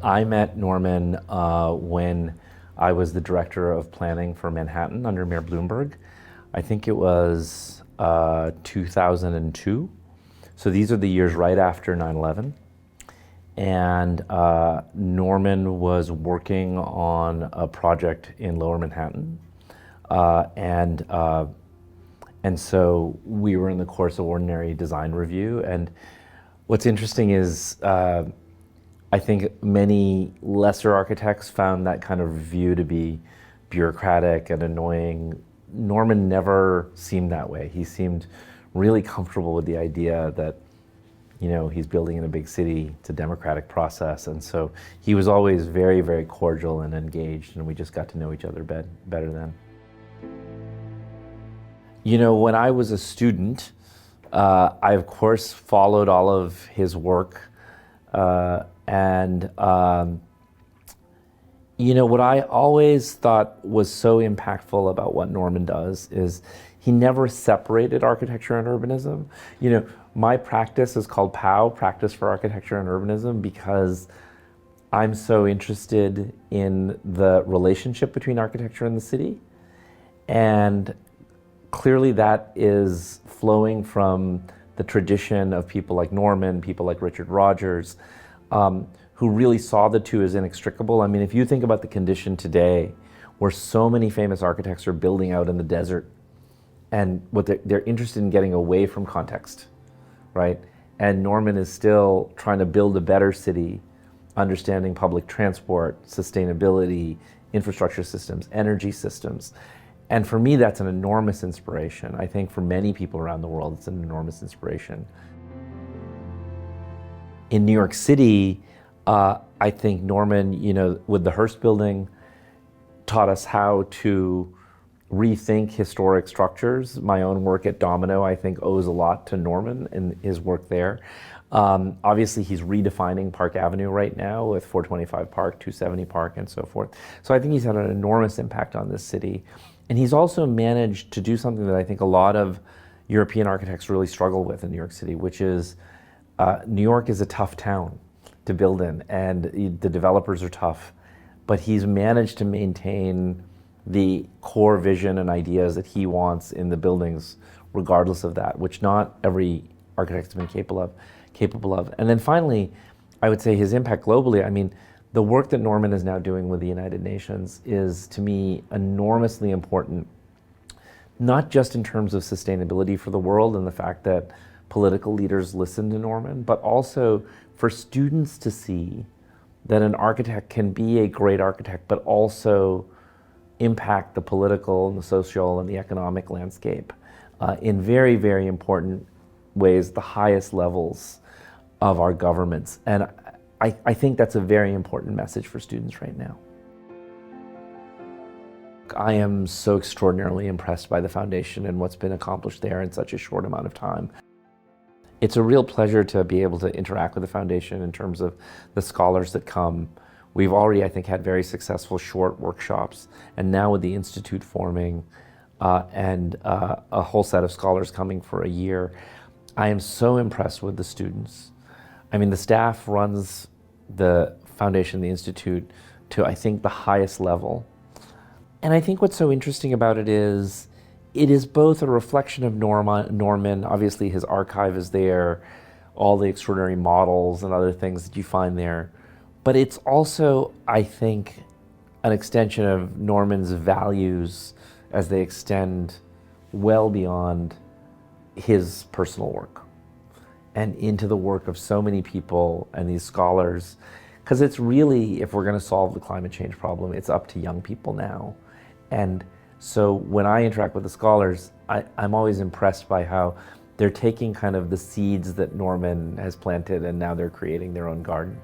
I met Norman when I was the director of planning for Manhattan under Mayor Bloomberg. I think it was 2002. So these are the years right after 9/11. And Norman was working on a project in Lower Manhattan. Uh, and uh, and so we were in the course of ordinary design review. And what's interesting is I think many lesser architects found that kind of review to be bureaucratic and annoying. Norman never seemed that way. He seemed really comfortable with the idea that, he's building in a big city. It's a democratic process. And so he was always very, very cordial and engaged, and we just got to know each other better then. When I was a student, I of course followed all of his work. And what I always thought was so impactful about what Norman does is he never separated architecture and urbanism. My practice is called POW, Practice for Architecture and Urbanism, because I'm so interested in the relationship between architecture and the city. And clearly that is flowing from the tradition of people like Norman, people like Richard Rogers, who really saw the two as inextricable. I mean, if you think about the condition today, where so many famous architects are building out in the desert, and what they're interested in getting away from context, right? And Norman is still trying to build a better city, understanding public transport, sustainability, infrastructure systems, energy systems. And for me, that's an enormous inspiration. I think for many people around the world, it's an enormous inspiration. In New York City, I think Norman, with the Hearst building, taught us how to rethink historic structures. My own work at Domino, I think, owes a lot to Norman and his work there. Obviously, he's redefining Park Avenue right now with 425 Park, 270 Park, and so forth. So I think he's had an enormous impact on this city. And he's also managed to do something that I think a lot of European architects really struggle with in New York City, which is New York is a tough town to build in, and the developers are tough. But he's managed to maintain the core vision and ideas that he wants in the buildings, regardless of that, which not every architect has been capable of. And then finally, I would say his impact globally. I mean, the work that Norman is now doing with the United Nations is, to me, enormously important, not just in terms of sustainability for the world and the fact that political leaders listen to Norman, but also for students to see that an architect can be a great architect, but also impact the political and the social and the economic landscape in very, very important ways, the highest levels of our governments. And I think that's a very important message for students right now. I am so extraordinarily impressed by the foundation and what's been accomplished there in such a short amount of time. It's a real pleasure to be able to interact with the foundation in terms of the scholars that come. We've already, I think, had very successful short workshops, and now with the Institute forming and a whole set of scholars coming for a year, I am so impressed with the students. I mean, the staff runs the foundation, the Institute, to, I think, the highest level. And I think what's so interesting about it is both a reflection of Norman. Obviously, his archive is there, all the extraordinary models and other things that you find there. But it's also, I think, an extension of Norman's values as they extend well beyond his personal work and into the work of so many people and these scholars. Because it's really, if we're going to solve the climate change problem, it's up to young people now. And so when I interact with the scholars, I'm always impressed by how they're taking kind of the seeds that Norman has planted, and now they're creating their own garden.